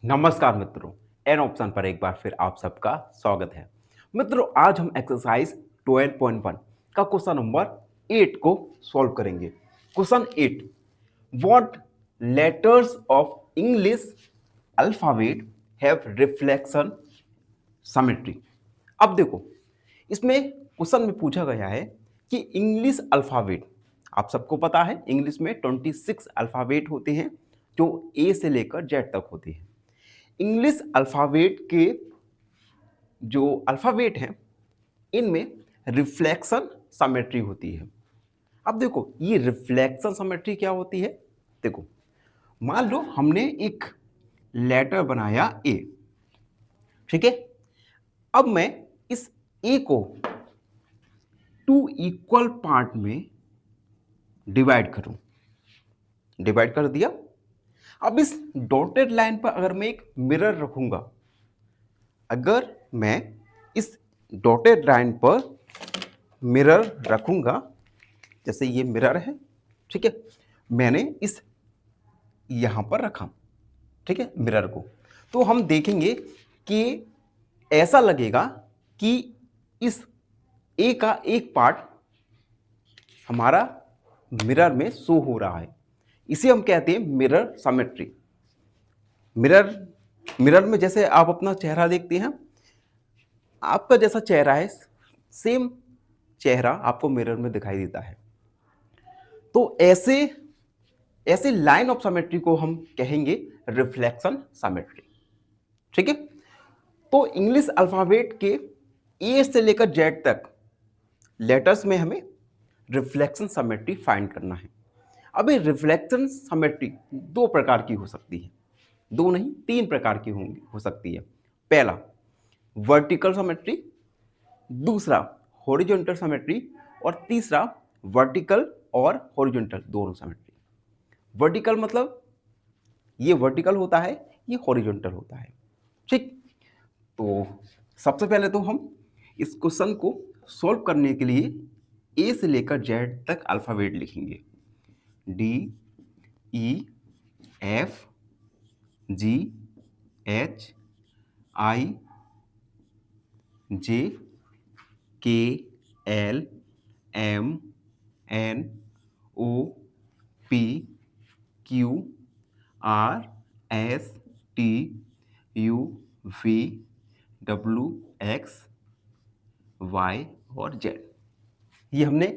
नमस्कार मित्रों, an option पर एक बार फिर आप सबका स्वागत है। मित्रों, आज हम एक्सरसाइज 12.1 का क्वेश्चन नंबर 8 को सॉल्व करेंगे। Question 8, what letters of English alphabet have reflection symmetry. अब देखो, इसमें क्वेश्चन में पूछा गया है कि इंग्लिश अल्फाबेट, आप सबको पता है इंग्लिश में 26 अल्फाबेट होते हैं जो ए से लेकर जेड तक होते हैं। इंग्लिश अल्फ़ाबेट के जो अल्फ़ाबेट हैं, इनमें रिफ्लेक्शन सिमेट्री होती है। अब देखो, ये रिफ्लेक्शन सिमेट्री क्या होती है? देखो, मान लो हमने एक लेटर बनाया ए, ठीक है? अब मैं इस ए को 2 इक्वल पार्ट में डिवाइड करूं। डिवाइड कर दिया। अब इस डॉटेड लाइन पर अगर मैं एक मिरर रखूंगा, अगर मैं इस डॉटेड लाइन पर मिरर रखूंगा, जैसे ये मिरर है, ठीक है, मैंने इस यहां पर रखा, ठीक है, मिरर को, तो हम देखेंगे कि ऐसा लगेगा कि इस ए का एक पार्ट हमारा मिरर में शो हो रहा है। इसे हम कहते हैं मिरर सिमेट्री। मिरर मिरर में जैसे आप अपना चेहरा देखते हैं, आपका जैसा चेहरा है, सेम चेहरा आपको मिरर में दिखाई देता है। तो ऐसे ऐसे लाइन ऑफ सिमेट्री को हम कहेंगे रिफ्लेक्शन सिमेट्री, ठीक है। तो इंग्लिश अल्फाबेट के ए से लेकर जेड तक लेटर्स में हमें रिफ्लेक्शन सिमेट्री फाइंड करना है। अब ये रिफ्लेक्शन सिमेट्री दो प्रकार की हो सकती है, दो नहीं तीन प्रकार की होंगी हो सकती है। पहला वर्टिकल सिमेट्री, दूसरा हॉरिजॉन्टल सिमेट्री, और तीसरा वर्टिकल और हॉरिजॉन्टल दोनों सिमेट्री। वर्टिकल मतलब ये वर्टिकल होता है, ये हॉरिजॉन्टल होता है, ठीक। तो सबसे पहले तो हम इस क्वेश्चन को सॉल्व करने के लिए ए से लेकर जेड तक अल्फाबेट लिखेंगे। D, E, F, G, H, I, J, K, L, M, N, O, P, Q, R, S, T, U, V, W, X, Y और जेड। ये हमने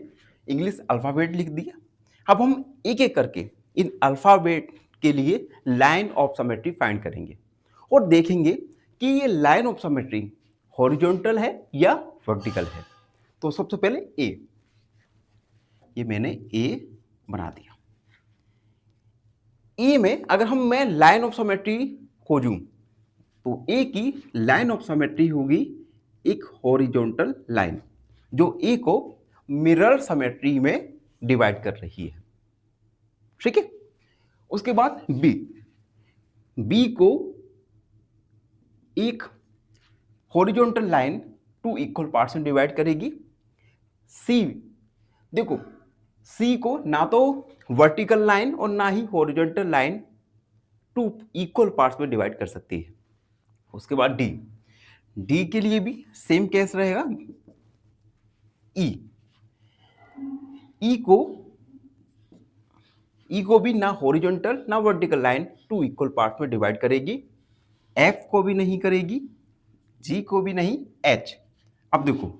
इंग्लिश अल्फ़ाबेट लिख दिया। अब हम एक एक करके इन अल्फ़ाबेट के लिए लाइन ऑफ सिमेट्री फाइंड करेंगे और देखेंगे कि ये लाइन ऑफ सिमेट्री हॉरिजॉन्टल है या वर्टिकल है। तो सबसे पहले ए, ये मैंने ए बना दिया। ए में अगर मैं लाइन ऑफ सिमेट्री खोजूं, तो ए की लाइन ऑफ सिमेट्री होगी एक हॉरिजॉन्टल लाइन जो ए को मिरर सिमेट्री में डिवाइड कर रही है, ठीक है। उसके बाद बी, बी को एक horizontal line two equal parts में डिवाइड करेगी। सी, देखो सी को ना तो वर्टिकल लाइन और ना ही horizontal line two equal parts में डिवाइड कर सकती है। उसके बाद डी, डी के लिए भी सेम केस रहेगा। ई, ई को ई को भी ना हॉरिजॉन्टल ना vertical line two equal part में डिवाइड करेगी। एफ को भी नहीं करेगी, जी को भी नहीं, एच। अब देखो,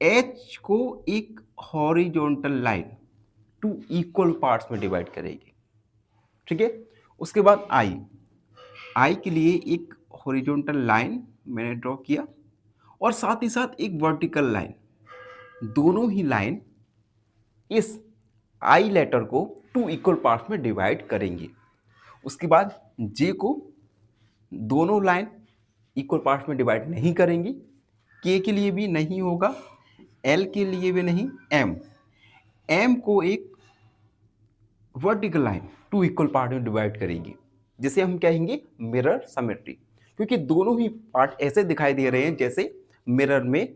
एच को एक horizontal line two equal parts में डिवाइड करेगी, ठीक है। उसके बाद आई, आई के लिए एक हॉरिजॉन्टल लाइन मैंने ड्रॉ किया और साथ ही साथ एक वर्टिकल लाइन। दोनों ही लाइन इस आई लेटर को टू इक्वल पार्ट्स में डिवाइड करेंगे। उसके बाद जे को दोनों लाइन इक्वल पार्ट्स में डिवाइड नहीं करेंगी। के के लिए भी नहीं होगा, एल के लिए भी नहीं, एम, एम को एक vertical line two equal part में डिवाइड करेगी, जिसे हम कहेंगे मिरर सिमेट्री, क्योंकि दोनों ही पार्ट ऐसे दिखाई दे रहे हैं जैसे मिरर में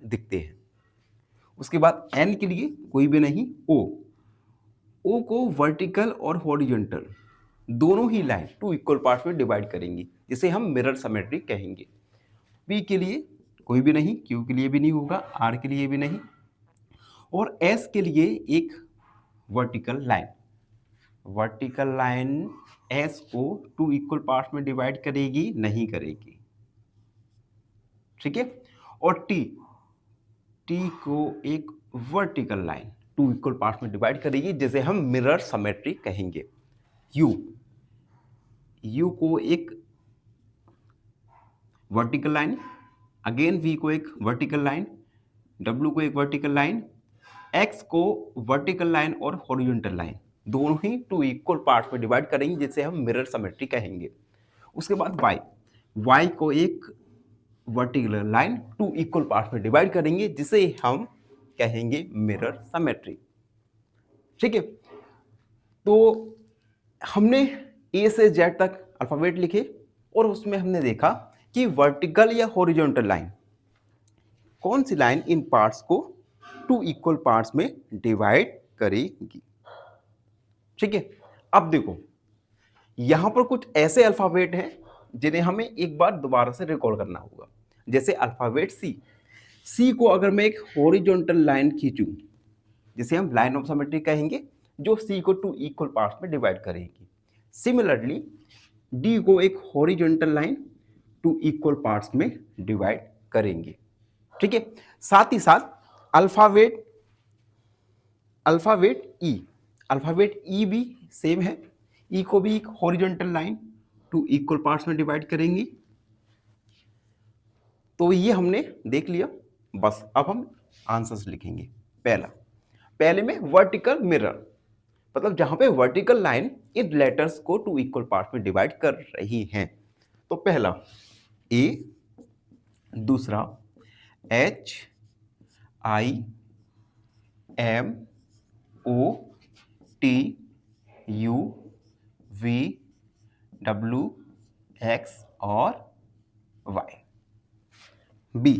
दिखते हैं। उसके बाद एन के लिए कोई भी नहीं, ओ, ओ को वर्टिकल और हॉरिजॉन्टल दोनों ही लाइन टू इक्वल पार्ट्स में डिवाइड करेंगी, जिसे हम मिरर सिमेट्री कहेंगे। पी के लिए कोई भी नहीं, क्यू के लिए भी नहीं होगा, आर के लिए भी नहीं, और एस के लिए एक वर्टिकल लाइन एस को टू इक्वल पार्ट्स में डिवाइड करेगी, नहीं करेगी, ठीक है। और टी को एक vertical line two equal parts में डिवाइड करेगी, जिसे हम मिरर सिमेट्री कहेंगे। यू को एक वर्टिकल लाइन, अगेन वी को एक वर्टिकल लाइन, डब्ल्यू को एक वर्टिकल लाइन, एक्स को वर्टिकल लाइन और हॉरिजॉन्टल लाइन दोनों ही टू इक्वल पार्ट्स में डिवाइड करेंगे, जिसे हम मिरर सिमेट्री कहेंगे। उसके बाद वाई को एक vertical line two equal parts में डिवाइड करेंगे, जिसे हम कहेंगे मिरर सिमेट्री, ठीक है। तो हमने ए से जेड तक अल्फाबेट लिखे और उसमें हमने देखा कि वर्टिकल या हॉरिजॉन्टल लाइन कौन सी लाइन इन पार्ट्स को टू इक्वल पार्ट्स में डिवाइड करेगी, ठीक है। अब देखो यहां पर कुछ ऐसे अल्फाबेट हैं जिन्हें हमें एक बार दोबारा से रिकॉल करना होगा। जैसे अल्फाबेट सी को अगर मैं एक हॉरिजॉन्टल लाइन खींचूं, जिसे हम लाइन ऑफ सिमेट्री कहेंगे, जो सी को टू इक्वल पार्ट्स में डिवाइड करेगी। सिमिलरली डी को एक horizontal line two equal parts में डिवाइड करेंगे, ठीक है। साथ ही साथ अल्फाबेट ई भी सेम है। ई को भी एक horizontal line two equal parts में डिवाइड करेंगी। तो ये हमने देख लिया। बस अब हम आंसर्स लिखेंगे। पहले में वर्टिकल मिरर, मतलब जहां पे वर्टिकल लाइन इन लेटर्स को टू इक्वल पार्ट्स में डिवाइड कर रही हैं। तो पहला ए, दूसरा H I M O T U V W X और Y. B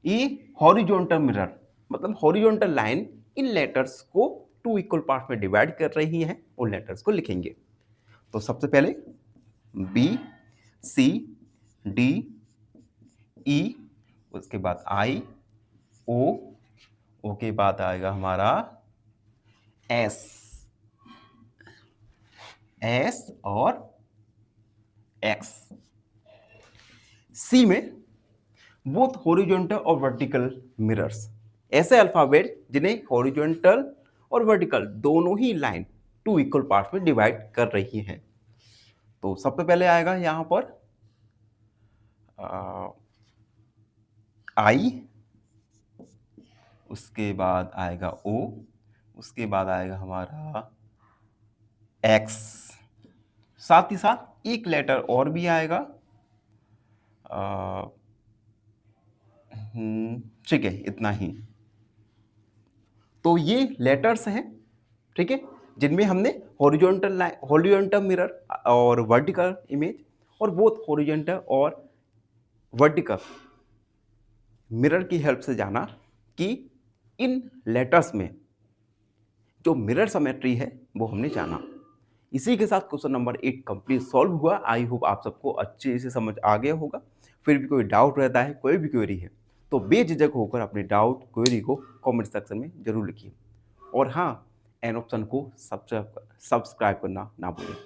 a horizontal mirror, मतलब हॉरिजॉन्टल लाइन इन लेटर्स को टू इक्वल पार्ट्स में डिवाइड कर रही हैं, उन लेटर्स को लिखेंगे। तो सबसे पहले बी, सी, डी, ई, उसके बाद आई, ओ के बाद आएगा हमारा एस और एक्स। सी में बोथ हॉरिजॉन्टल और वर्टिकल मिरर्स, ऐसे अल्फाबेट जिन्हें हॉरिजॉन्टल और वर्टिकल दोनों ही लाइन टू इक्वल पार्ट्स में डिवाइड कर रही हैं। तो सबसे पहले आएगा यहां पर आई, उसके बाद आएगा ओ, उसके बाद आएगा हमारा एक्स। साथ ही साथ एक लेटर और भी आएगा, ठीक है, इतना ही। तो ये लेटर्स हैं, ठीक है, जिनमें हमने हॉरिजॉन्टल मिरर और वर्टिकल इमेज और बोथ हॉरिजॉन्टल और वर्टिकल मिरर की हेल्प से जाना कि इन लेटर्स में जो मिरर सिमेट्री है वो हमने जाना। इसी के साथ क्वेश्चन नंबर 8 कंप्लीट सॉल्व हुआ। आई होप आप सबको अच्छे से समझ आ गया होगा। फिर भी कोई डाउट रहता है, कोई भी क्वेरी है, तो बेझिझक होकर अपने डाउट क्वेरी को कमेंट सेक्शन में जरूर लिखिए। और हाँ, एन ऑप्शन को सब्सक्राइब करना ना भूलें।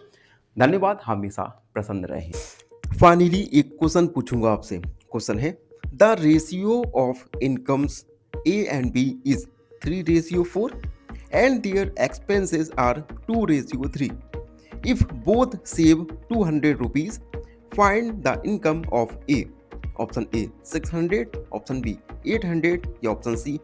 धन्यवाद, हमेशा प्रसन्न रहें। फाइनली एक क्वेश्चन पूछूंगा आपसे। क्वेश्चन है, the ratio of incomes A and B is 3:4 and their expenses are 2:3. If both save 200 rupees, find the income of A. Option A 600, option B 800 या option C